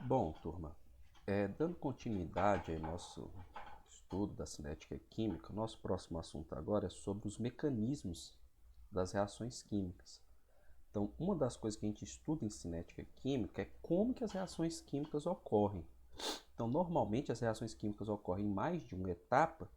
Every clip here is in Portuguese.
Bom, turma, dando continuidade ao nosso estudo da cinética química, o nosso próximo assunto agora é sobre os mecanismos das reações químicas. Então, uma das coisas que a gente estuda em cinética química é como que as reações químicas ocorrem. Então, normalmente as reações químicas ocorrem em mais de uma etapa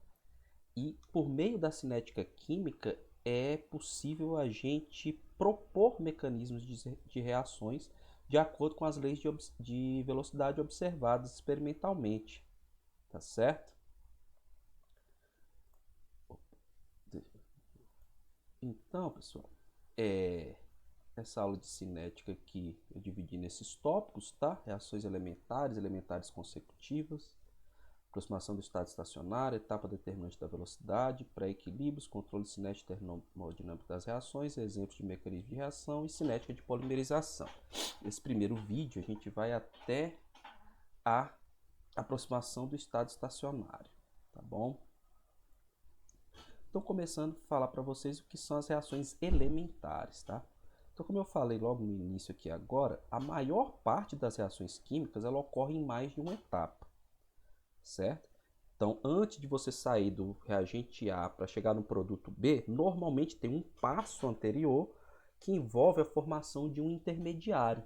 e, por meio da cinética química, é possível a gente propor mecanismos de reações de acordo com as leis de velocidade observadas experimentalmente, tá certo? Então, pessoal, essa aula de cinética aqui eu dividi nesses tópicos, tá? Reações elementares, elementares consecutivas, aproximação do estado estacionário, etapa determinante da velocidade, pré-equilíbrios, controle cinético e termodinâmico das reações, exemplos de mecanismo de reação e cinética de polimerização. Nesse primeiro vídeo a gente vai até a aproximação do estado estacionário, tá bom? Então, começando a falar para vocês o que são as reações elementares, tá? Então, como eu falei logo no início aqui agora, a maior parte das reações químicas ela ocorre em mais de uma etapa, certo? Então, antes de você sair do reagente A para chegar no produto B, normalmente tem um passo anterior que envolve a formação de um intermediário,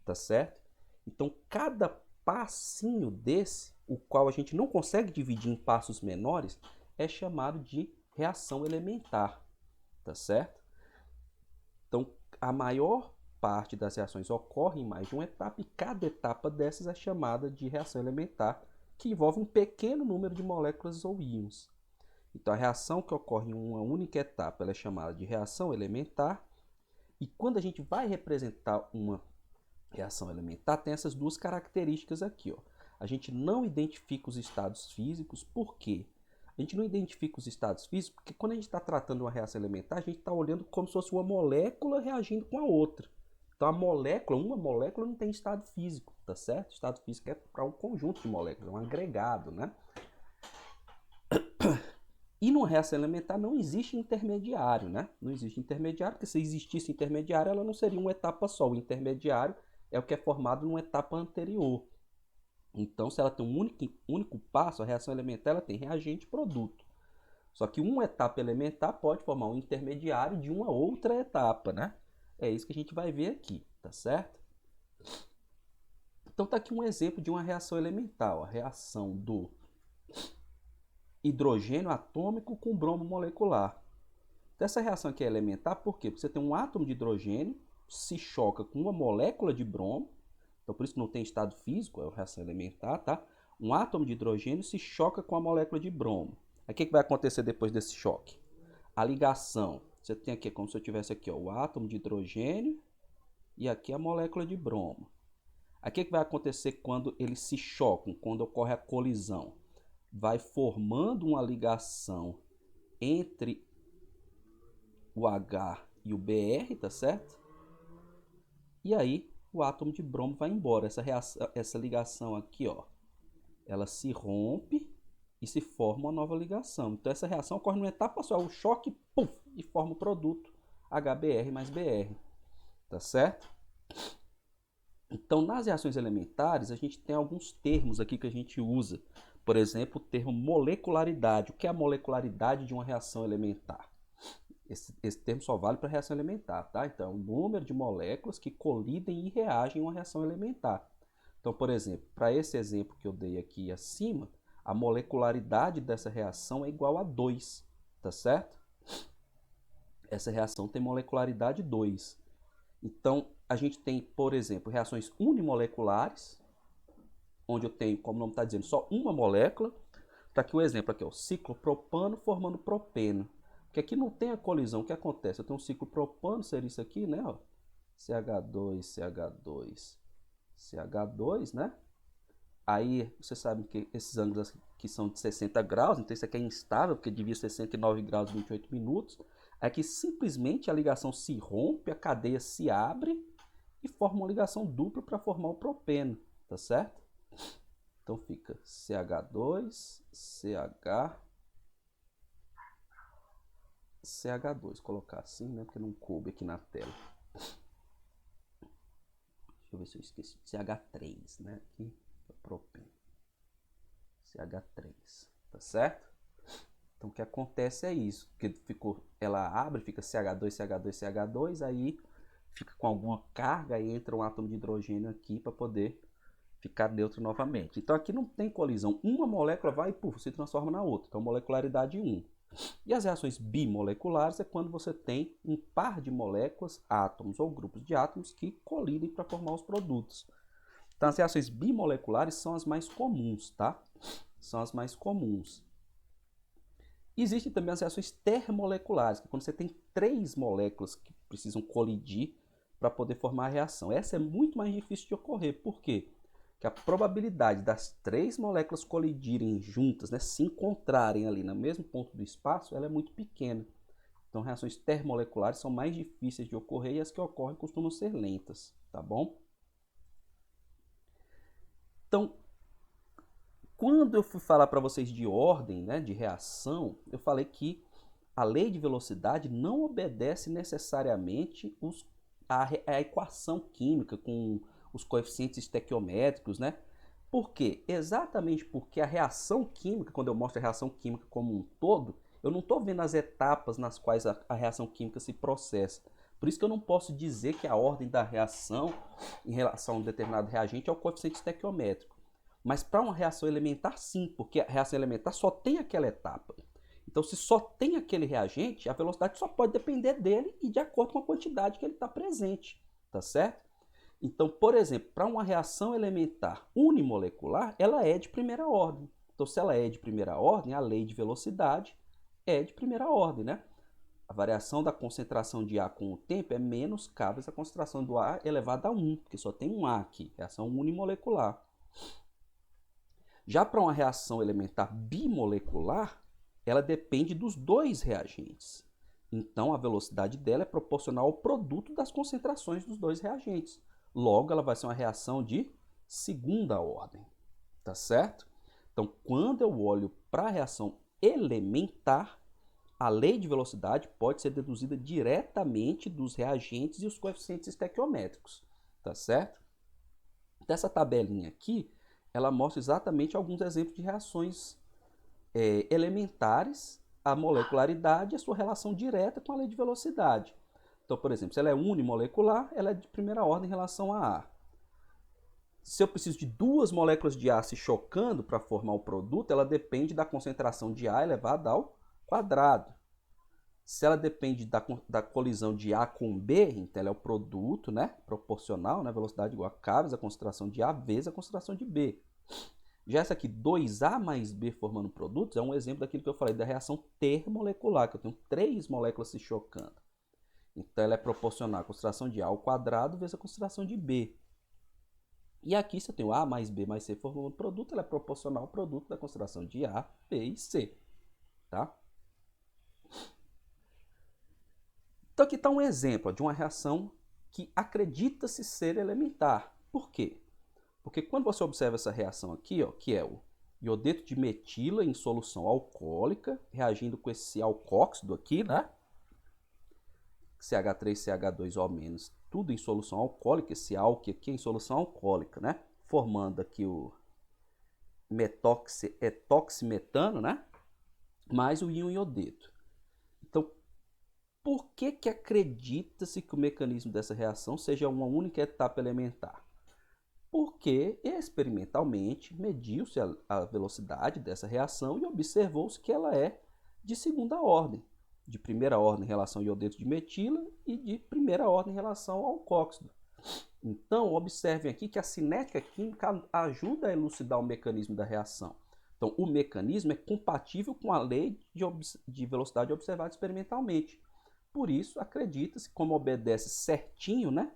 tá certo? Então, cada passinho desse, o qual a gente não consegue dividir em passos menores, é chamado de reação elementar, tá certo? Então, a maior parte das reações ocorre em mais de uma etapa e cada etapa dessas é chamada de reação elementar, que envolve um pequeno número de moléculas ou íons. Então, a reação que ocorre em uma única etapa ela é chamada de reação elementar. E quando a gente vai representar uma reação elementar, tem essas duas características aqui. Ó. A gente não identifica os estados físicos, por quê? A gente não identifica os estados físicos porque quando a gente está tratando uma reação elementar, a gente está olhando como se fosse uma molécula reagindo com a outra. Então, uma molécula não tem estado físico, tá certo? O estado físico é para um conjunto de moléculas, um agregado, né? E numa reação elementar não existe intermediário, né? Não existe intermediário, porque se existisse intermediário, ela não seria uma etapa só. O intermediário é o que é formado numa etapa anterior. Então, se ela tem um único passo, a reação elementar ela tem reagente e produto. Só que uma etapa elementar pode formar um intermediário de uma outra etapa, né? É isso que a gente vai ver aqui, tá certo? Então, tá aqui um exemplo de uma reação elementar, a reação do hidrogênio atômico com bromo molecular. Então, essa reação aqui é elementar por quê? Porque você tem um átomo de hidrogênio, se choca com uma molécula de bromo, então por isso que não tem estado físico, é uma reação elementar, tá? Um átomo de hidrogênio se choca com a molécula de bromo. Aí o que vai acontecer depois desse choque? A ligação. Você tem aqui como se eu tivesse aqui ó, o átomo de hidrogênio e aqui a molécula de bromo. Aí o que vai acontecer quando eles se chocam, quando ocorre a colisão? Vai formando uma ligação entre o H e o Br, tá certo? E aí o átomo de bromo vai embora. Essa ligação aqui, ó, ela se rompe e se forma uma nova ligação. Então essa reação ocorre numa etapa só, o choque, puf, e forma o produto HBr mais Br, tá certo? Então nas reações elementares a gente tem alguns termos aqui que a gente usa. Por exemplo, o termo molecularidade. O que é a molecularidade de uma reação elementar? Esse termo só vale para reação elementar, tá? Então, é o número de moléculas que colidem e reagem em uma reação elementar. Então, por exemplo, para esse exemplo que eu dei aqui acima, a molecularidade dessa reação é igual a 2, tá certo? Essa reação tem molecularidade 2. Então, a gente tem, por exemplo, reações unimoleculares, onde eu tenho, como o nome está dizendo, só uma molécula. Está aqui o exemplo, aqui, ó, ciclopropano formando propeno. Porque aqui não tem a colisão. O que acontece? Eu tenho um ciclo propano, seria isso aqui, né? Ó, CH2, CH2, CH2, né? Aí você sabe que esses ângulos aqui são de 60 graus, então isso aqui é instável, porque devia 69 graus e 28 minutos. Aqui simplesmente a ligação se rompe, a cadeia se abre e forma uma ligação dupla para formar o propeno, tá certo? Então fica CH2, CH, CH2, colocar assim, né? Porque não coube aqui na tela. eu ver se eu esqueci. CH3, né? Aqui é o propeno. CH3, tá certo? Então o que acontece é isso, que ela abre, fica CH2, CH2, CH2, aí fica com alguma carga e entra um átomo de hidrogênio aqui para poder ficar neutro novamente. Então aqui não tem colisão, uma molécula vai e se transforma na outra, então molecularidade 1. E as reações bimoleculares é quando você tem um par de moléculas, átomos ou grupos de átomos que colidem para formar os produtos. Então as reações bimoleculares são as mais comuns, tá? São as mais comuns. Existem também as reações termomoleculares, que é quando você tem 3 moléculas que precisam colidir para poder formar a reação. Essa é muito mais difícil de ocorrer. Por quê? Porque a probabilidade das 3 moléculas colidirem juntas, né, se encontrarem ali no mesmo ponto do espaço, ela é muito pequena. Então, reações termomoleculares são mais difíceis de ocorrer e as que ocorrem costumam ser lentas, tá bom? Então, quando eu fui falar para vocês de ordem, né, de reação, eu falei que a lei de velocidade não obedece necessariamente a equação química com os coeficientes estequiométricos, né? Por quê? Exatamente porque a reação química, quando eu mostro a reação química como um todo, eu não estou vendo as etapas nas quais a reação química se processa. Por isso que eu não posso dizer que a ordem da reação em relação a um determinado reagente é o coeficiente estequiométrico. Mas para uma reação elementar, sim, porque a reação elementar só tem aquela etapa. Então, se só tem aquele reagente, a velocidade só pode depender dele e de acordo com a quantidade que ele está presente, tá certo? Então, por exemplo, para uma reação elementar unimolecular, ela é de primeira ordem. Então, se ela é de primeira ordem, a lei de velocidade é de primeira ordem, né? A variação da concentração de A com o tempo é menos K vezes a concentração do A elevado a 1, porque só tem um A aqui, reação unimolecular. Já para uma reação elementar bimolecular, ela depende dos 2 reagentes. Então, a velocidade dela é proporcional ao produto das concentrações dos 2 reagentes. Logo, ela vai ser uma reação de segunda ordem, tá certo? Então, quando eu olho para a reação elementar, a lei de velocidade pode ser deduzida diretamente dos reagentes e os coeficientes estequiométricos, tá certo? Dessa tabelinha aqui, ela mostra exatamente alguns exemplos de reações elementares, a molecularidade e a sua relação direta com a lei de velocidade. Então, por exemplo, se ela é unimolecular, ela é de primeira ordem em relação a A. Se eu preciso de 2 moléculas de A se chocando para formar o produto, ela depende da concentração de A elevada ao quadrado. Se ela depende da colisão de A com B, então ela é o produto, né, proporcional, né, velocidade igual a K vezes a concentração de A vezes a concentração de B. Já essa aqui, 2A mais B formando produtos, é um exemplo daquilo que eu falei, da reação termomolecular, que eu tenho 3 moléculas se chocando. Então ela é proporcional à concentração de A ao quadrado vezes a concentração de B. E aqui, se eu tenho A mais B mais C formando produto, ela é proporcional ao produto da concentração de A, B e C. Tá? Então aqui está um exemplo de uma reação que acredita-se ser elementar. Por quê? Porque quando você observa essa reação aqui, ó, que é o iodeto de metila em solução alcoólica, reagindo com esse alcóxido aqui, né? CH3CH2O-, tudo em solução alcoólica, esse álquido aqui em solução alcoólica, né? Formando aqui o etoximetano, né? Mais o íon iodeto. Então, por que acredita-se que o mecanismo dessa reação seja uma única etapa elementar? Porque experimentalmente mediu-se a velocidade dessa reação e observou-se que ela é de segunda ordem. De primeira ordem em relação ao iodeto de metila e de primeira ordem em relação ao alcóxido. Então, observem aqui que a cinética química ajuda a elucidar o mecanismo da reação. Então, o mecanismo é compatível com a lei de velocidade observada experimentalmente. Por isso, acredita-se, como obedece certinho, né?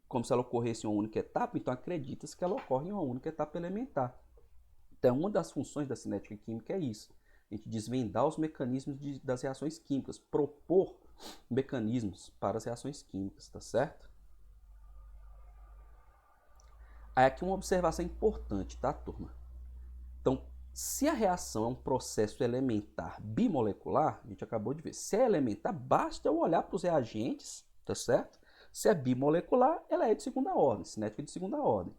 Como se ela ocorresse em uma única etapa, então acredita-se que ela ocorre em uma única etapa elementar. Então, uma das funções da cinética química é isso. A gente desvendar os mecanismos das reações químicas, propor mecanismos para as reações químicas, tá certo? Aí aqui uma observação importante, tá, turma? Então, se a reação é um processo elementar bimolecular, a gente acabou de ver, se é elementar, basta eu olhar para os reagentes, tá certo? Se é bimolecular, ela é de segunda ordem, cinética de segunda ordem.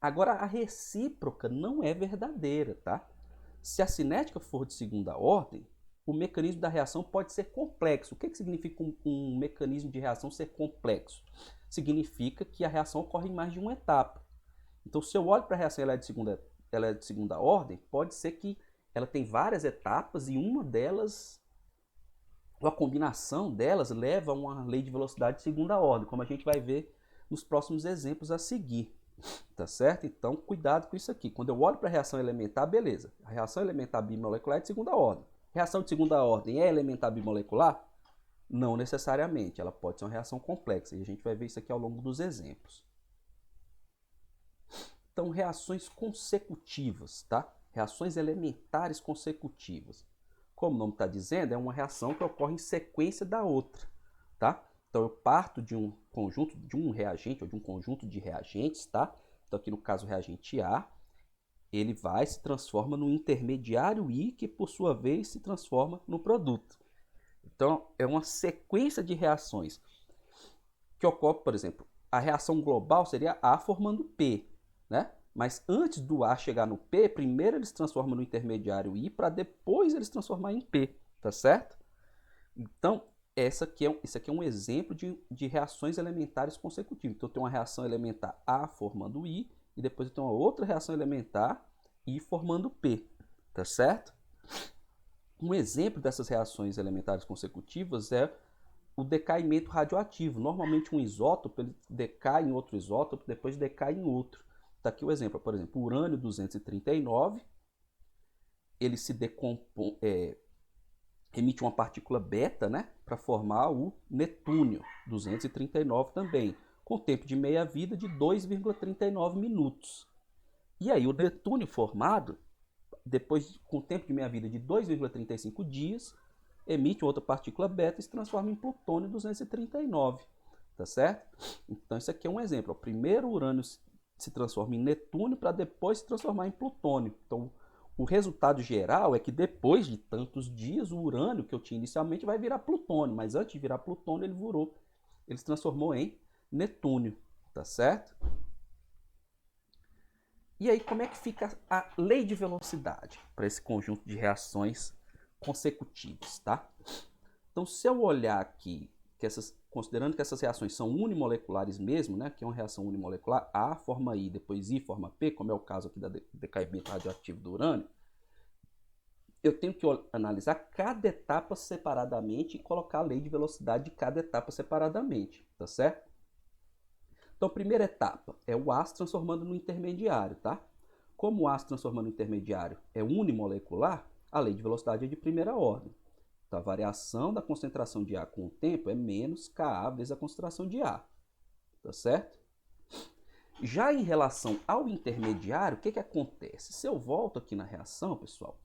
Agora, a recíproca não é verdadeira, tá? Se a cinética for de segunda ordem, o mecanismo da reação pode ser complexo. O que significa um mecanismo de reação ser complexo? Significa que a reação ocorre em mais de uma etapa. Então, se eu olho para a reação e ela é de segunda ordem, pode ser que ela tem várias etapas e uma delas, ou a combinação delas, leva a uma lei de velocidade de segunda ordem, como a gente vai ver nos próximos exemplos a seguir. Tá certo? Então, cuidado com isso aqui. Quando eu olho para a reação elementar, beleza. A reação elementar bimolecular é de segunda ordem. Reação de segunda ordem é elementar bimolecular? Não necessariamente. Ela pode ser uma reação complexa. E a gente vai ver isso aqui ao longo dos exemplos. Então, reações consecutivas, tá? Reações elementares consecutivas. Como o nome está dizendo, é uma reação que ocorre em sequência da outra, tá? Então, eu parto de um conjunto, de um reagente ou de um conjunto de reagentes, tá? Então, aqui no caso, o reagente A, ele se transforma no intermediário I, que por sua vez se transforma no produto. Então, é uma sequência de reações que ocorre, por exemplo, a reação global seria A formando P, né? Mas antes do A chegar no P, primeiro ele se transforma no intermediário I para depois ele se transformar em P, tá certo? Então, esse aqui é um exemplo de reações elementares consecutivas. Então, eu tenho uma reação elementar A formando I, e depois eu tenho uma outra reação elementar I formando P, tá certo? Um exemplo dessas reações elementares consecutivas é o decaimento radioativo. Normalmente um isótopo ele decai em outro isótopo, depois decai em outro. Está aqui o exemplo, por exemplo, o urânio 239, ele se decompõe, emite uma partícula beta, né, para formar o netúnio 239 também, com tempo de meia-vida de 2,39 minutos. E aí o netúnio formado, depois com tempo de meia-vida de 2,35 dias, emite outra partícula beta e se transforma em plutônio 239, tá certo? Então isso aqui é um exemplo. Primeiro o urânio se transforma em netúnio para depois se transformar em plutônio. Então o resultado geral é que depois de tantos dias o urânio que eu tinha inicialmente vai virar plutônio, mas antes de virar plutônio ele se transformou em netúnio, tá certo? E aí como é que fica a lei de velocidade para esse conjunto de reações consecutivas, tá? Então se eu olhar aqui, considerando que essas reações são unimoleculares mesmo, né, que é uma reação unimolecular, A forma I, depois I forma P, como é o caso aqui do decaimento radioativo do urânio, eu tenho que analisar cada etapa separadamente e colocar a lei de velocidade de cada etapa separadamente, tá certo? Então, a primeira etapa é o A se transformando no intermediário, tá? Como o A se transformando no intermediário é unimolecular, a lei de velocidade é de primeira ordem. Então, a variação da concentração de A com o tempo é menos Ka vezes a concentração de A, tá certo? Já em relação ao intermediário, o que acontece? Se eu volto aqui na reação, pessoal,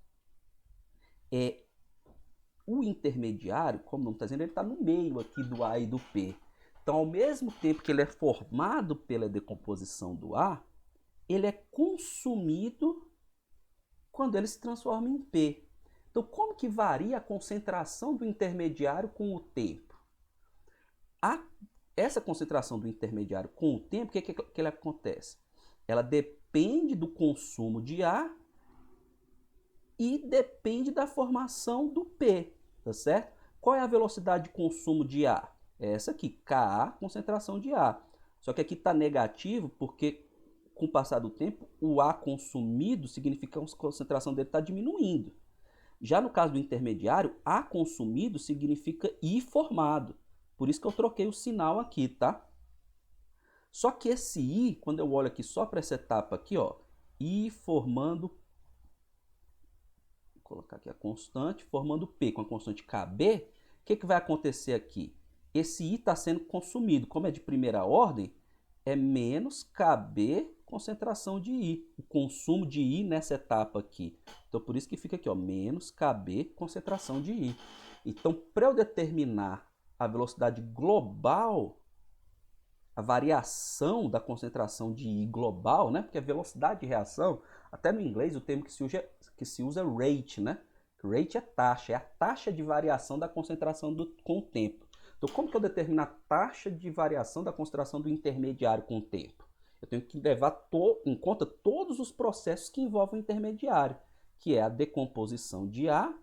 o intermediário, como não está dizendo, ele está no meio aqui do A e do P. Então, ao mesmo tempo que ele é formado pela decomposição do A, ele é consumido quando ele se transforma em P. Então, como que varia a concentração do intermediário com o tempo? Essa concentração do intermediário com o tempo, o que ela acontece? Ela depende do consumo de A e depende da formação do P, tá certo? Qual é a velocidade de consumo de A? É essa aqui, Ka, concentração de A. Só que aqui está negativo porque, com o passar do tempo, o A consumido significa que a concentração dele está diminuindo. Já no caso do intermediário, A consumido significa I formado. Por isso que eu troquei o sinal aqui, tá? Só que esse I, quando eu olho aqui só para essa etapa aqui, ó, I formando, vou colocar aqui a constante, formando P com a constante KB, o que vai acontecer aqui? Esse I está sendo consumido, como é de primeira ordem, é menos KB concentração de I, o consumo de I nessa etapa aqui. Então, por isso que fica aqui, ó, menos KB concentração de I. Então, para eu determinar a velocidade global, a variação da concentração de I global, né? Porque a velocidade de reação, até no inglês o termo que se usa é rate, né? Rate é taxa, é a taxa de variação da concentração com o tempo. Então, como que eu determino a taxa de variação da concentração do intermediário com o tempo? Eu tenho que levar em conta todos os processos que envolvem o intermediário, que é a decomposição de A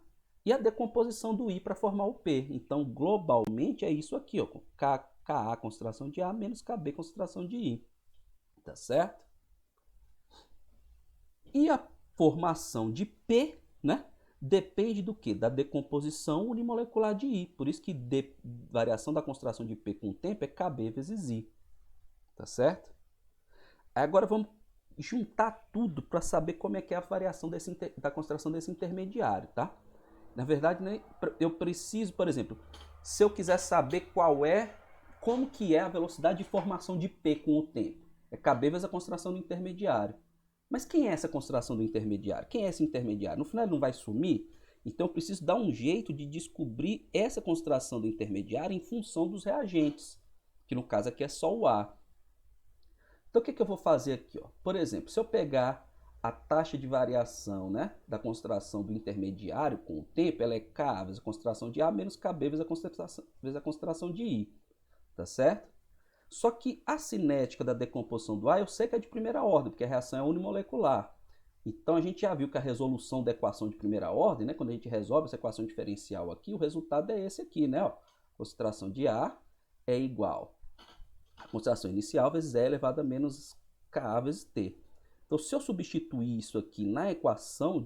e a decomposição do I para formar o P. Então, globalmente, é isso aqui, ó, Ka concentração de A menos Kb concentração de I. Tá certo? E a formação de P, né, depende do que? Da decomposição unimolecular de I. Por isso que variação da concentração de P com o tempo é Kb vezes I. Tá certo? Agora vamos juntar tudo para saber como é que é a variação da concentração desse intermediário, tá? Na verdade, né, eu preciso, por exemplo, se eu quiser saber como que é a velocidade de formação de P com o tempo, é Kb vezes a concentração do intermediário. Mas quem é essa concentração do intermediário? Quem é esse intermediário? No final ele não vai sumir? Então eu preciso dar um jeito de descobrir essa concentração do intermediário em função dos reagentes, que no caso aqui é só o A. Então o que eu vou fazer aqui? Ó? Por exemplo, se eu pegar a taxa de variação, né, da concentração do intermediário com o tempo, ela é Ka vezes a concentração de A menos Kb vezes a concentração de I. Tá certo? Só que a cinética da decomposição do A eu sei que é de primeira ordem, porque a reação é unimolecular. Então a gente já viu que a resolução da equação de primeira ordem, né, quando a gente resolve essa equação diferencial aqui, o resultado é esse aqui, né? Ó, concentração de A é igual a concentração inicial vezes E elevado a menos Ka vezes T. Então, se eu substituir isso aqui na equação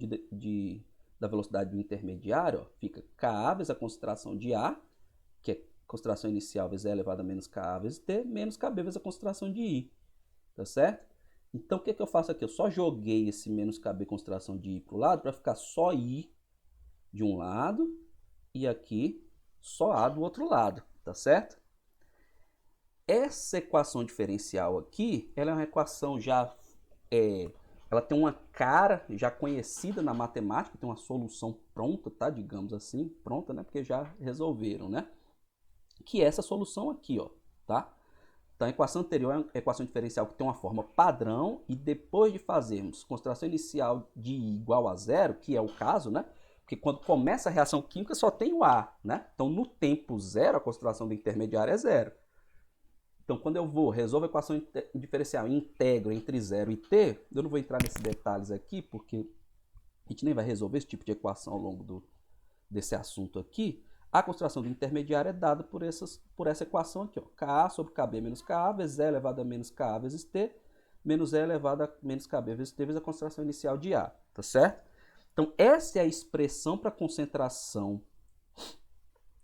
da velocidade do intermediário, ó, fica Ka vezes a concentração de A, que é concentração inicial vezes E elevado a menos Ka vezes T, menos Kb vezes a concentração de I. Tá certo? Então, o que eu faço aqui? Eu só joguei esse menos Kb concentração de I para o lado, para ficar só I de um lado e aqui só A do outro lado. Tá certo? Essa equação diferencial aqui, ela é uma equação ela tem uma cara já conhecida na matemática, tem uma solução pronta, tá? Digamos assim, pronta, né? Porque já resolveram, né? Que é essa solução aqui, ó, tá? Então a equação anterior é uma equação diferencial que tem uma forma padrão e depois de fazermos concentração inicial de I igual a zero, que é o caso, né? Porque quando começa a reação química só tem o A, né? Então no tempo zero a concentração do intermediário é zero. Então, quando eu resolvo a equação diferencial e integro entre 0 e t, eu não vou entrar nesses detalhes aqui, porque a gente nem vai resolver esse tipo de equação ao longo desse assunto aqui. A concentração do intermediário é dada por essa equação aqui, ó, Ka sobre Kb menos Ka vezes E elevado a menos Ka vezes T, menos E elevado a menos Kb vezes T vezes a concentração inicial de A, tá certo? Então, essa é a expressão para a concentração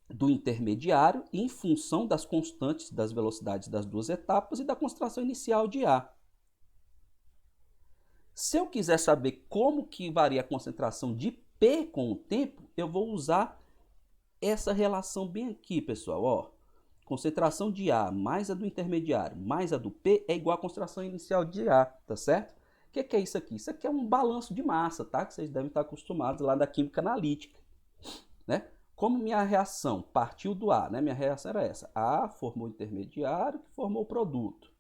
do intermediário em função das constantes das velocidades das duas etapas e da concentração inicial de A. Se eu quiser saber como que varia a concentração de P com o tempo, eu vou usar essa relação bem aqui, pessoal. Ó, concentração de A mais a do intermediário mais a do P é igual à concentração inicial de A, tá certo? O que é isso aqui? Isso aqui é um balanço de massa, tá? Que vocês devem estar acostumados lá da química analítica, né? Como minha reação partiu do A, né? Minha reação era essa. A formou o intermediário, que formou o produto.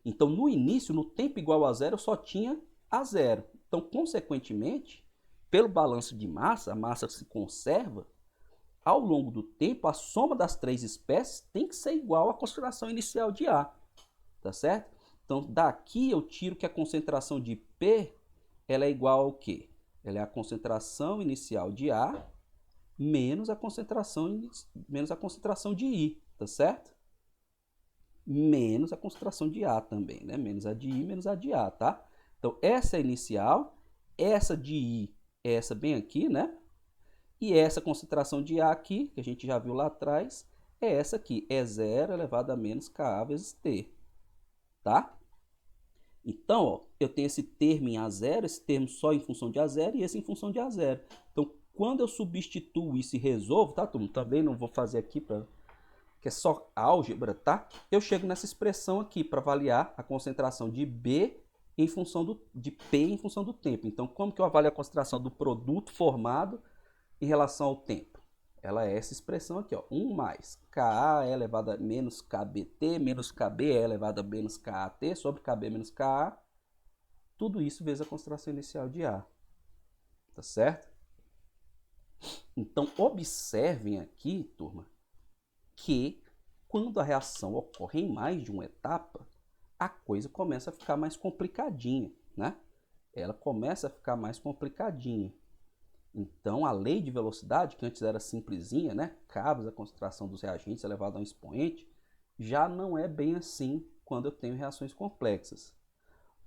Então, no início, no tempo igual a zero, eu só tinha a zero. Então, consequentemente, pelo balanço de massa, a massa se conserva. Ao longo do tempo, a soma das três espécies tem que ser igual à concentração inicial de A. Tá certo? Então, daqui eu tiro que a concentração de P ela é igual ao quê? Ela é a concentração inicial de A menos a concentração de I, tá certo? Menos a concentração de A também, né? Menos a de I, menos a de A, tá? Então, essa é a inicial, essa de I é essa bem aqui, né? E essa concentração de A aqui, que a gente já viu lá atrás, é essa aqui, é 0 elevado a menos Ka vezes T, tá? Então, ó, eu tenho esse termo em A0, esse termo só em função de A0 e esse em função de A0. Então, quando eu substituo isso e resolvo, tá, turma? Também não vou fazer aqui, que é só álgebra, tá? Eu chego nessa expressão aqui para avaliar a concentração de B em função de P em função do tempo. Então, como que eu avalio a concentração do produto formado em relação ao tempo? Ela é essa expressão aqui, ó, 1 mais Ka elevado a menos KBT menos KB elevado a menos KAT sobre KB menos KA. Tudo isso vezes a concentração inicial de A. Tá certo? Então, observem aqui, turma, que, quando a reação ocorre em mais de uma etapa, a coisa começa a ficar mais complicadinha, né? Ela começa a ficar mais complicadinha. Então, a lei de velocidade, que antes era simplesinha, né? Cabos a concentração dos reagentes elevado a um expoente, já não é bem assim quando eu tenho reações complexas.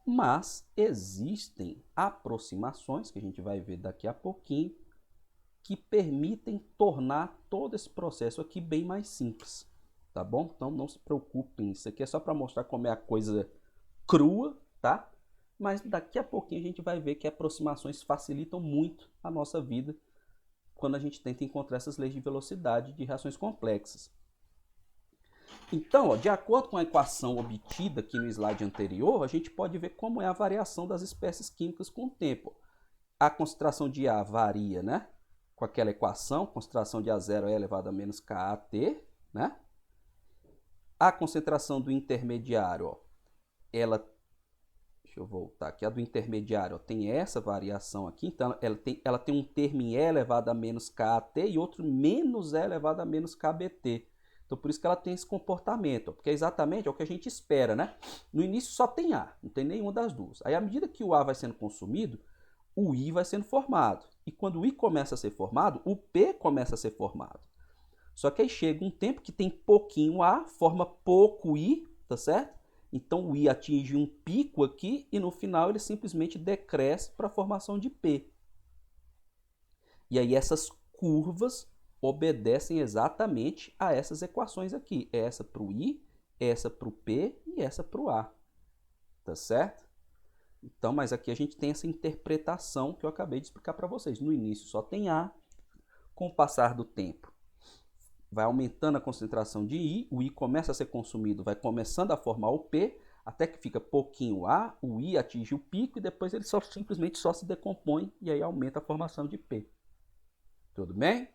Mas existem aproximações, que a gente vai ver daqui a pouquinho, que permitem tornar todo esse processo aqui bem mais simples, tá bom? Então não se preocupem, isso aqui é só para mostrar como é a coisa crua, tá? Mas daqui a pouquinho a gente vai ver que aproximações facilitam muito a nossa vida quando a gente tenta encontrar essas leis de velocidade de reações complexas. Então, ó, de acordo com a equação obtida aqui no slide anterior, a gente pode ver como é a variação das espécies químicas com o tempo. A concentração de A varia, né? Com aquela equação, concentração de A0 é elevado a menos KAT, né? A concentração do intermediário, ó, deixa eu voltar aqui, a do intermediário, ó, tem essa variação aqui, então ela tem um termo em E elevado a menos KAT e outro menos E elevado a menos KBT. Então, por isso que ela tem esse comportamento, ó, porque é exatamente o que a gente espera, né? No início só tem A, não tem nenhuma das duas. Aí, à medida que o A vai sendo consumido, o I vai sendo formado. E quando o I começa a ser formado, o P começa a ser formado. Só que aí chega um tempo que tem pouquinho A, forma pouco I, tá certo? Então o I atinge um pico aqui e no final ele simplesmente decresce para a formação de P. E aí essas curvas obedecem exatamente a essas equações aqui. Essa para o I, essa para o P e essa para o A. Tá certo? Então, mas aqui a gente tem essa interpretação que eu acabei de explicar para vocês. No início só tem A, com o passar do tempo vai aumentando a concentração de I, o I começa a ser consumido, vai começando a formar o P, até que fica pouquinho A, o I atinge o pico e depois ele simplesmente só se decompõe e aí aumenta a formação de P. Tudo bem?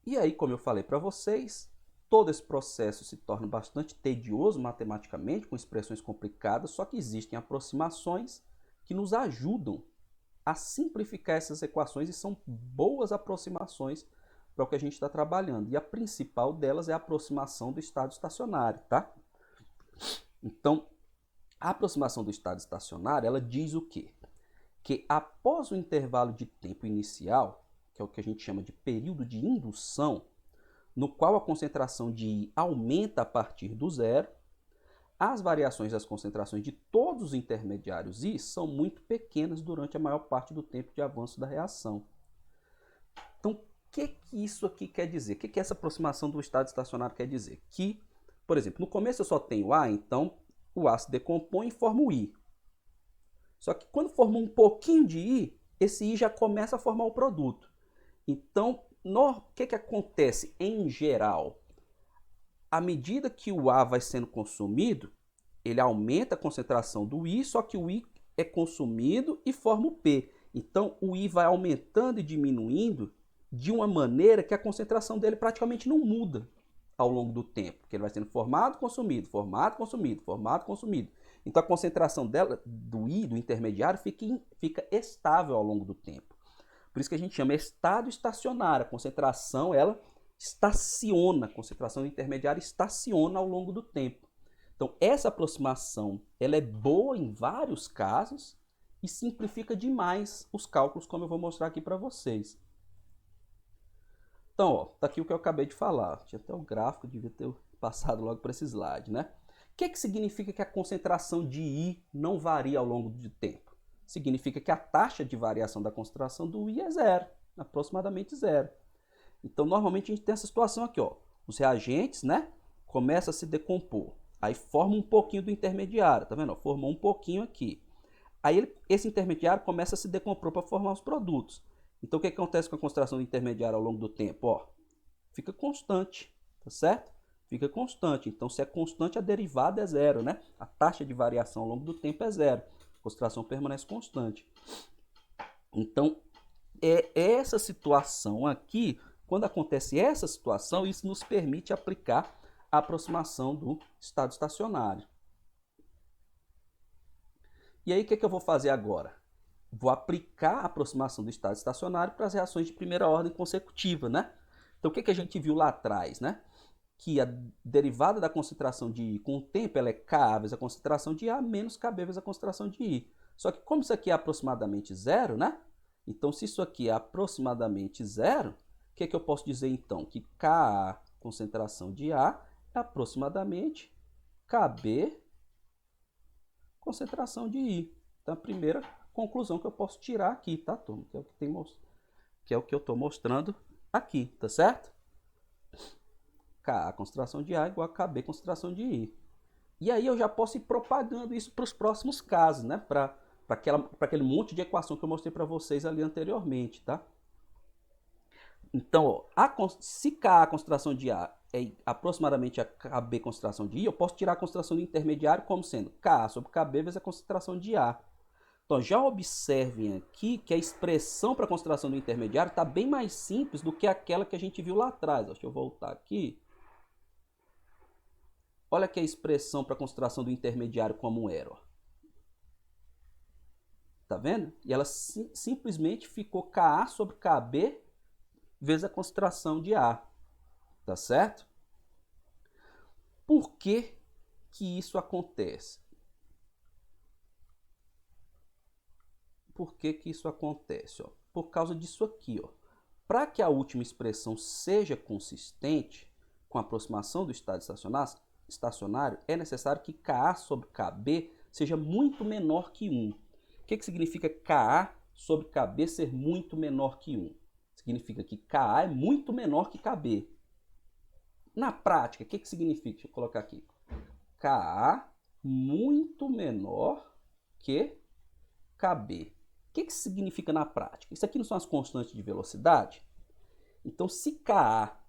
E aí, como eu falei para vocês, todo esse processo se torna bastante tedioso matematicamente, com expressões complicadas, só que existem aproximações que nos ajudam a simplificar essas equações e são boas aproximações para o que a gente está trabalhando. E a principal delas é a aproximação do estado estacionário, tá? Então, a aproximação do estado estacionário, ela diz o quê? Que após o intervalo de tempo inicial, que é o que a gente chama de período de indução, no qual a concentração de I aumenta a partir do zero, as variações das concentrações de todos os intermediários I são muito pequenas durante a maior parte do tempo de avanço da reação. Então, o que isso aqui quer dizer? O que essa aproximação do estado estacionário quer dizer? Que, por exemplo, no começo eu só tenho A, então o A se decompõe e forma o I. Só que quando forma um pouquinho de I, esse I já começa a formar o produto. Então, o que acontece em geral? À medida que o A vai sendo consumido, ele aumenta a concentração do I, só que o I é consumido e forma o P. Então, o I vai aumentando e diminuindo de uma maneira que a concentração dele praticamente não muda ao longo do tempo, porque ele vai sendo formado, consumido, formado, consumido, formado, consumido. Então, a concentração dela, do I, do intermediário, fica estável ao longo do tempo. Por isso que a gente chama estado estacionário. A concentração, ela estaciona, a concentração intermediária estaciona ao longo do tempo. Então, essa aproximação ela é boa em vários casos e simplifica demais os cálculos, como eu vou mostrar aqui para vocês. Então, ó, tá aqui o que eu acabei de falar. Tinha até o gráfico, devia ter passado logo para esse slide, né? O que significa que a concentração de I não varia ao longo do tempo? Significa que a taxa de variação da concentração do I é zero, aproximadamente zero. Então, normalmente a gente tem essa situação aqui, ó. Os reagentes, né, começam a se decompor. Aí forma um pouquinho do intermediário, tá vendo? Formou um pouquinho aqui. Aí esse intermediário começa a se decompor para formar os produtos. Então, o que acontece com a concentração do intermediário ao longo do tempo? Ó, fica constante, tá certo? Fica constante. Então, se é constante, a derivada é zero, né? A taxa de variação ao longo do tempo é zero. A concentração permanece constante. Então, é essa situação aqui, quando acontece essa situação, isso nos permite aplicar a aproximação do estado estacionário. E aí, o que eu vou fazer agora? vou aplicar a aproximação do estado estacionário para as reações de primeira ordem consecutiva, né? Então, o que a gente viu lá atrás, né? Que a derivada da concentração de I com o tempo ela é Ka vezes a concentração de A menos Kb vezes a concentração de I. Só que como isso aqui é aproximadamente zero, né? Então, se isso aqui é aproximadamente zero, o que eu posso dizer então? Que Ka, concentração de A, é aproximadamente Kb, concentração de I. Então, a primeira conclusão que eu posso tirar aqui, tá, turma? Que é o que eu estou mostrando aqui, tá certo? Ka, concentração de A, igual a Kb, concentração de I. E aí eu já posso ir propagando isso para os próximos casos, né? Para aquele monte de equação que eu mostrei para vocês ali anteriormente, tá? Então, ó, se Ka, a concentração de A, é aproximadamente a Kb, concentração de I, eu posso tirar a concentração do intermediário como sendo Ka sobre Kb vezes a concentração de A. Então, já observem aqui que a expressão para a concentração do intermediário está bem mais simples do que aquela que a gente viu lá atrás. Deixa eu voltar aqui. Olha aqui a expressão para a concentração do intermediário como era. Tá vendo? E ela simplesmente ficou Ka sobre Kb vezes a concentração de A. Tá certo? Por que isso acontece? Por que isso acontece? Ó? Por causa disso aqui. Para que a última expressão seja consistente com a aproximação do estado estacionário, é necessário que Ka sobre Kb seja muito menor que 1. O que significa Ka sobre Kb ser muito menor que 1? Significa que Ka é muito menor que Kb. Na prática, o que significa? Deixa eu colocar aqui. Ka muito menor que Kb. O que significa na prática? Isso aqui não são as constantes de velocidade? Então, se Ka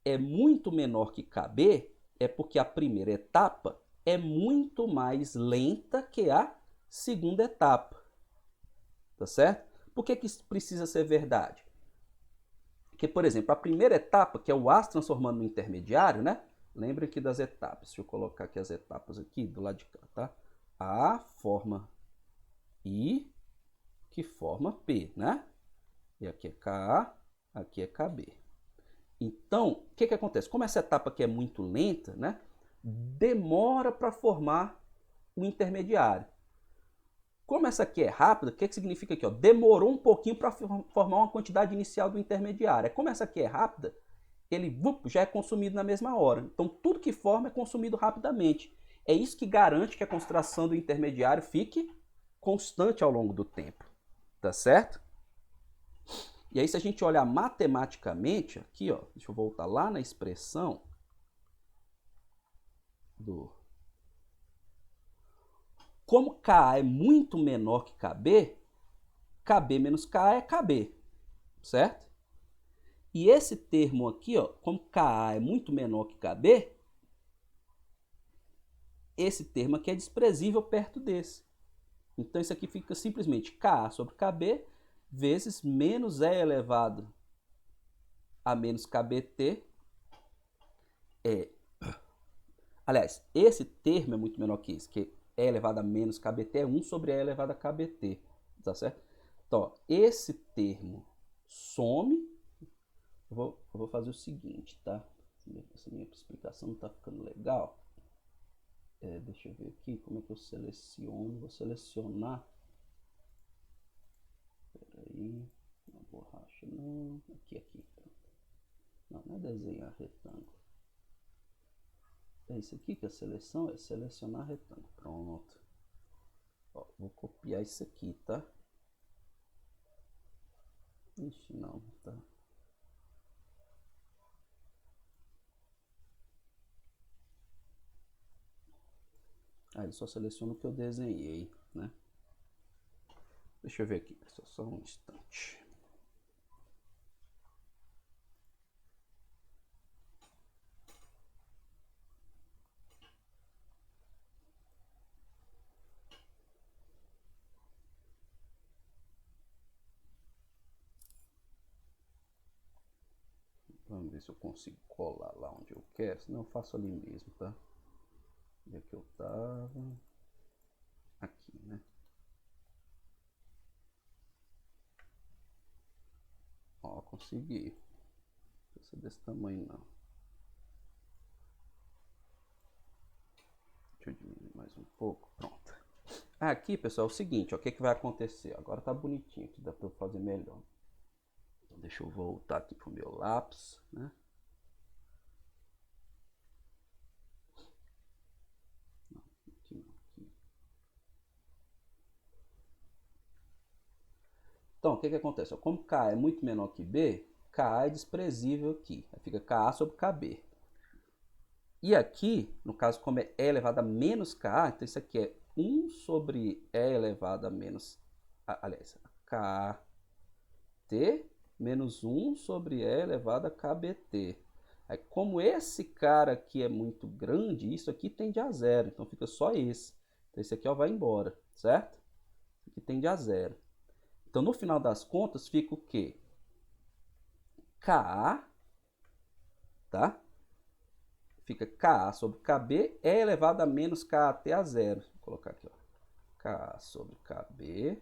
é muito menor que Kb, é porque a primeira etapa é muito mais lenta que a segunda etapa. Tá certo? Por que isso precisa ser verdade? Porque, por exemplo, a primeira etapa, que é o A se transformando no intermediário, né? Lembra aqui das etapas. Deixa eu colocar aqui as etapas aqui do lado de cá, tá? A forma I, que forma P, né? E aqui é Ka, aqui é Kb. Então, o que acontece? Como essa etapa aqui é muito lenta, né? Demora para formar o intermediário. Como essa aqui é rápida, o que significa aqui? Ó? Demorou um pouquinho para formar uma quantidade inicial do intermediário. Como essa aqui é rápida, ele já é consumido na mesma hora. Então, tudo que forma é consumido rapidamente. É isso que garante que a concentração do intermediário fique constante ao longo do tempo. Tá certo? E aí, se a gente olhar matematicamente, aqui, ó, deixa eu voltar lá na expressão do... Como Ka é muito menor que Kb, Kb menos Ka é Kb, certo? E esse termo aqui, ó, como Ka é muito menor que Kb, esse termo aqui é desprezível perto desse. Então, isso aqui fica simplesmente Ka sobre Kb vezes menos E elevado a menos KBT. Aliás, esse termo é muito menor que isso, que E elevado a menos KBT é 1 sobre E elevado a KBT. Tá certo? Então, ó, esse termo some. Eu vou fazer o seguinte, tá? Essa minha explicação não tá ficando legal. Deixa eu ver aqui como é que eu seleciono. Vou selecionar. Peraí. Uma borracha não. Aqui. Não, não é desenhar retângulo. É isso aqui que é a seleção, é selecionar retângulo. Pronto. Ó, vou copiar isso aqui, tá? Ixi, não, tá. Ah, ele só seleciona o que eu desenhei, né? Deixa eu ver aqui, só um instante. Vamos ver se eu consigo colar lá onde eu quero, senão eu faço ali mesmo, tá? Onde é que eu tava? Aqui, né? Ó, consegui. Não precisa ser desse tamanho, não. Deixa eu diminuir mais um pouco. Pronto. Aqui, pessoal, é o seguinte, ó, o que, que vai acontecer? Agora tá bonitinho aqui, dá para eu fazer melhor. Então, deixa eu voltar aqui pro meu lápis, né? Não, aqui não, aqui. Então, o que, que acontece? Ó, como K é muito menor que B, Ka é desprezível aqui. Aí fica Ka sobre Kb. E aqui, no caso, como é E elevado a menos Ka, então isso aqui é 1 sobre E elevado a menos... aliás, Kt menos 1 sobre E elevado a Kbt. Aí, como esse cara aqui é muito grande, isso aqui tende a zero. Então, fica só esse. Então, esse aqui ó, vai embora, certo? Isso aqui tende a zero. Então, no final das contas, fica o quê? Ka, tá? Fica Ka sobre Kb é elevado a menos Kt a zero. Vou colocar aqui, ó. Ka sobre Kb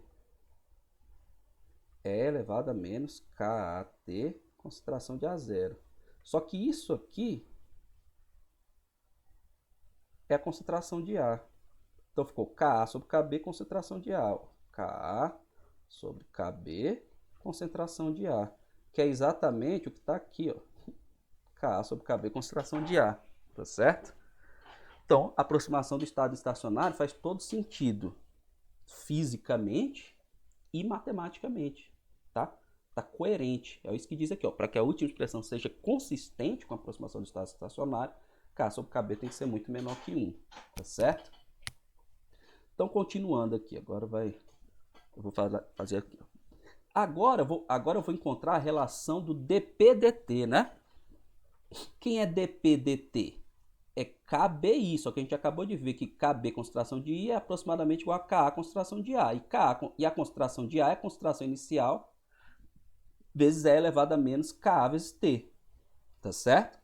é elevado a menos Kt, concentração de A0. Só que isso aqui é a concentração de A. Então ficou Ka sobre Kb, concentração de A. Ka sobre Kb, concentração de A. Que é exatamente o que está aqui, ó. Ka sobre Kb, concentração de A. Tá certo? Então, a aproximação do estado estacionário faz todo sentido fisicamente e matematicamente, tá? Tá coerente. É isso que diz aqui, ó. Para que a última expressão seja consistente com a aproximação do estado estacionário, K sobre Kb tem que ser muito menor que 1, tá certo? Então, continuando aqui, agora eu vou fazer aqui, ó. Agora eu vou encontrar a relação do dp/dt, né? Quem é dp/dt? É KBI, só que a gente acabou de ver que KB concentração de I é aproximadamente igual a KA concentração de A. E a concentração de A é a concentração inicial vezes E elevado a menos KA vezes T. Tá certo?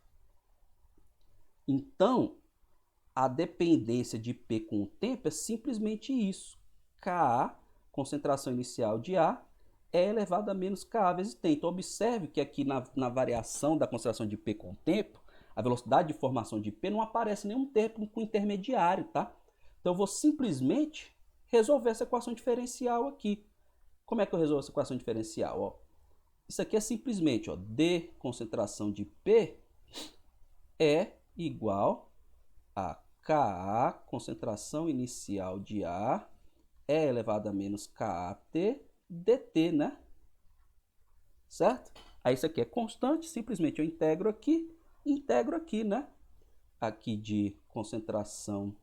Então, a dependência de P com o tempo é simplesmente isso. KA, concentração inicial de A, é elevado a menos KA vezes T. Então, observe que aqui na variação da concentração de P com o tempo, a velocidade de formação de P não aparece nenhum termo com intermediário, tá? Então, eu vou simplesmente resolver essa equação diferencial aqui. Como é que eu resolvo essa equação diferencial? Ó, isso aqui é simplesmente, ó, D concentração de P é igual a Ka concentração inicial de A é elevado a menos KT dt, né? Certo? Aí isso aqui é constante, simplesmente eu integro aqui, né? Aqui de concentração,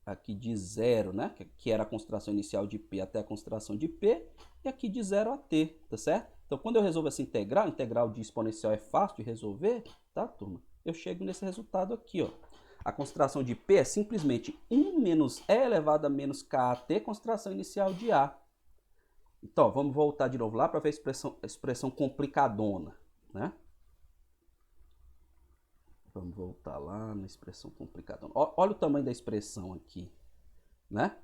aqui de 0, né? Que era a concentração inicial de P até a concentração de P, e aqui de 0 a T, tá certo? Então, quando eu resolvo essa integral de exponencial é fácil de resolver, tá, turma? Eu chego nesse resultado aqui, ó. A concentração de P é simplesmente 1 menos E elevado a menos KT, concentração inicial de A. Então, ó, vamos voltar de novo lá para ver a expressão complicadona, né? Vamos voltar lá na expressão complicadona. Olha o tamanho da expressão aqui, né?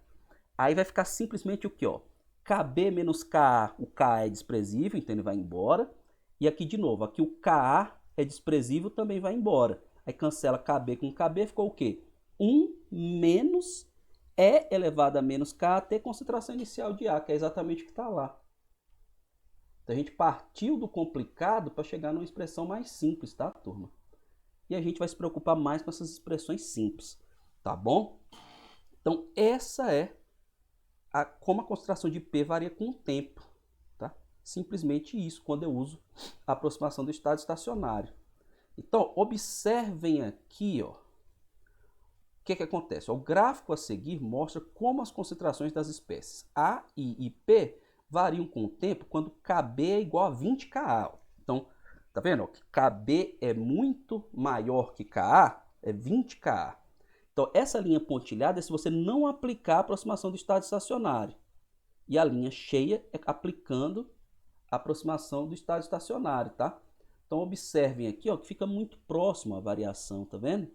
Aí vai ficar simplesmente o que, ó? KB menos KA, o KA é desprezível, então ele vai embora. E aqui de novo, aqui o KA é desprezível, também vai embora. Aí cancela KB com KB, ficou o quê? 1 menos E elevado a menos KT, concentração inicial de A, que é exatamente o que está lá. Então a gente partiu do complicado para chegar numa expressão mais simples, tá, turma? E a gente vai se preocupar mais com essas expressões simples, tá bom? Então, essa é como a concentração de P varia com o tempo, tá? Simplesmente isso, quando eu uso a aproximação do estado estacionário. Então, observem aqui, ó, o que acontece? O gráfico a seguir mostra como as concentrações das espécies A, I e P variam com o tempo quando Kb é igual a 20 Ka. Então, tá vendo? Que Kb é muito maior que Ka, é 20 Ka. Então, essa linha pontilhada é se você não aplicar a aproximação do estado estacionário. E a linha cheia é aplicando a aproximação do estado estacionário, tá? Então, observem aqui, ó, que fica muito próximo a variação, tá vendo?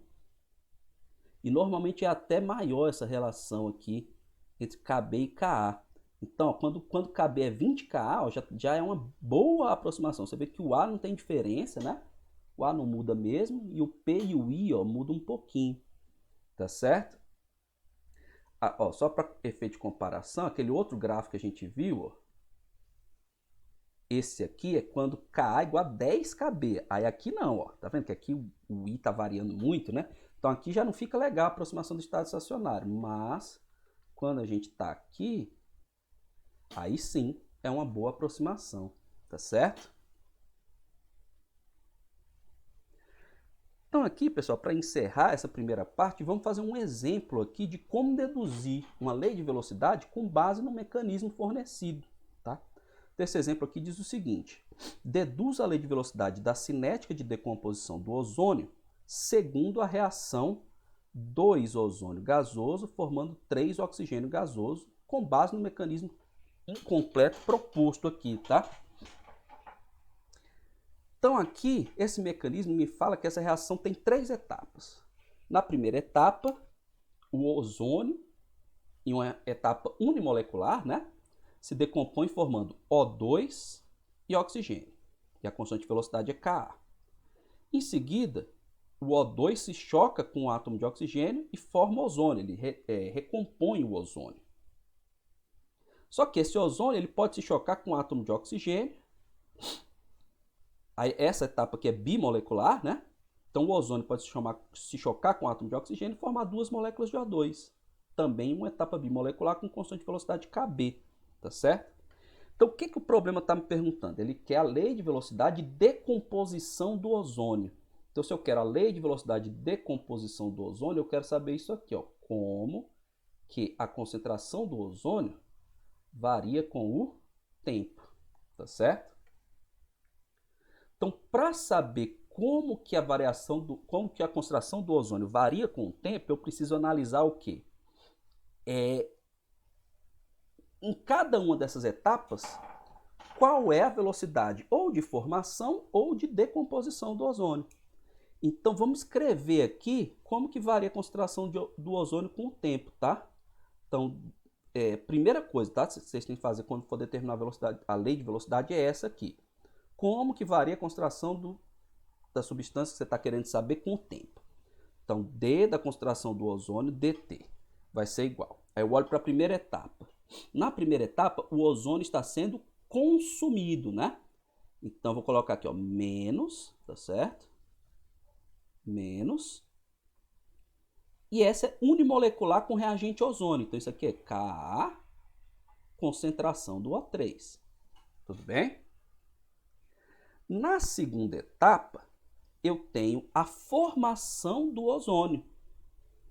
E normalmente é até maior essa relação aqui entre Kb e Ka. Então, ó, quando KB é 20Ka, ó, já é uma boa aproximação. Você vê que o A não tem diferença, né? O A não muda mesmo, e o P e o I, ó, mudam um pouquinho, tá certo? Ah, ó, só para efeito de comparação, aquele outro gráfico que a gente viu, ó, esse aqui é quando Ka é igual a 10KB. Aí aqui não, ó, tá vendo que aqui o I tá variando muito, né? Então aqui já não fica legal a aproximação do estado estacionário, mas quando a gente tá aqui, aí sim é uma boa aproximação, tá certo? Então aqui, pessoal, para encerrar essa primeira parte, vamos fazer um exemplo aqui de como deduzir uma lei de velocidade com base no mecanismo fornecido, tá? Então, esse exemplo aqui diz o seguinte: deduz a lei de velocidade da cinética de decomposição do ozônio segundo a reação 2 ozônio gasoso formando 3 oxigênio gasoso com base no mecanismo incompleto proposto aqui, tá? Então aqui, esse mecanismo me fala que essa reação tem 3 etapas. Na primeira etapa, o ozônio, em uma etapa unimolecular, né, se decompõe formando O2 e oxigênio. E a constante de velocidade é Ka. Em seguida, o O2 se choca com o átomo de oxigênio e forma ozônio, ele recompõe o ozônio. Só que esse ozônio ele pode se chocar com o átomo de oxigênio. Aí essa etapa aqui é bimolecular, né? Então o ozônio pode se chocar com o átomo de oxigênio e formar 2 moléculas de O2. Também uma etapa bimolecular com constante de velocidade Kb, tá certo? Então o que o problema está me perguntando? Ele quer a lei de velocidade de decomposição do ozônio. Então se eu quero a lei de velocidade de decomposição do ozônio, eu quero saber isso aqui, ó, como que a concentração do ozônio varia com o tempo, tá certo? Então, para saber como que a concentração do ozônio varia com o tempo, eu preciso analisar o quê? Em cada uma dessas etapas, qual é a velocidade ou de formação ou de decomposição do ozônio. Então, vamos escrever aqui como que varia a concentração do ozônio com o tempo, tá? Então, primeira coisa, tá? Vocês têm que fazer quando for determinar a velocidade, a lei de velocidade é essa aqui. Como que varia a concentração da substância que você está querendo saber com o tempo. Então, D da concentração do ozônio, dt, vai ser igual. Aí eu olho para a primeira etapa. Na primeira etapa, o ozônio está sendo consumido, né? Então, vou colocar aqui, ó, menos, tá certo? Menos. E essa é unimolecular com reagente ozônio. Então, isso aqui é Ka, concentração do O3. Tudo bem? Na segunda etapa, eu tenho a formação do ozônio,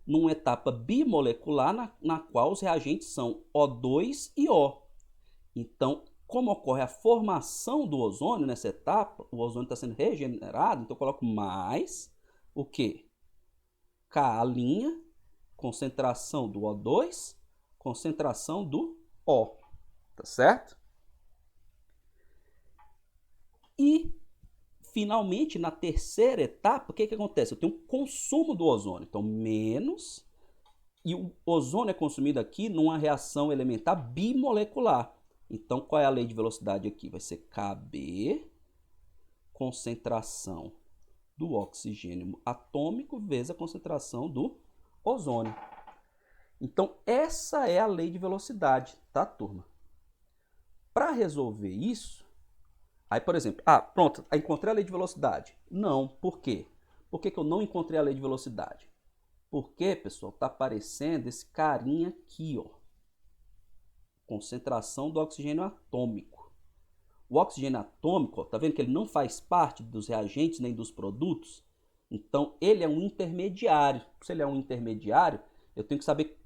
numa etapa bimolecular na qual os reagentes são O2 e O. Então, como ocorre a formação do ozônio nessa etapa, o ozônio está sendo regenerado, então eu coloco mais o quê? Ka', concentração do O2, concentração do O, tá certo? E finalmente, na terceira etapa, o que acontece? Eu tenho um consumo do ozônio. Então, menos. E o ozônio é consumido aqui numa reação elementar bimolecular. Então, qual é a lei de velocidade aqui? Vai ser Kb, concentração do oxigênio atômico, vezes a concentração do ozônio. Então, essa é a lei de velocidade, tá, turma? Para resolver isso, aí, por exemplo, pronto, encontrei a lei de velocidade. Não, por quê? Por que eu não encontrei a lei de velocidade? Porque, pessoal, está aparecendo esse carinha aqui, ó. Concentração do oxigênio atômico. O oxigênio atômico, ó, tá vendo que ele não faz parte dos reagentes nem dos produtos? Então, ele é um intermediário. Se ele é um intermediário, eu tenho que saber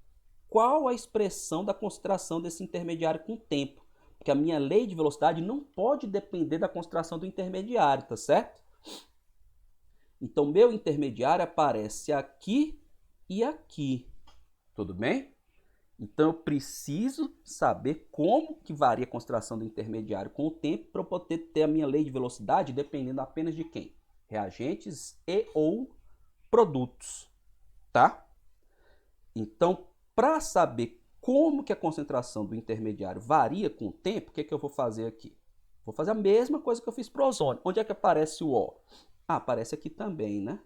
qual a expressão da concentração desse intermediário com o tempo. Porque a minha lei de velocidade não pode depender da concentração do intermediário, tá certo? Então, meu intermediário aparece aqui e aqui. Tudo bem? Então, eu preciso saber como que varia a concentração do intermediário com o tempo para eu poder ter a minha lei de velocidade dependendo apenas de quem? Reagentes e ou produtos, tá? Então, para saber Como que a concentração do intermediário varia com o tempo, o que eu vou fazer aqui? Vou fazer a mesma coisa que eu fiz para o ozônio. Onde é que aparece o O? Ah, aparece aqui também, né?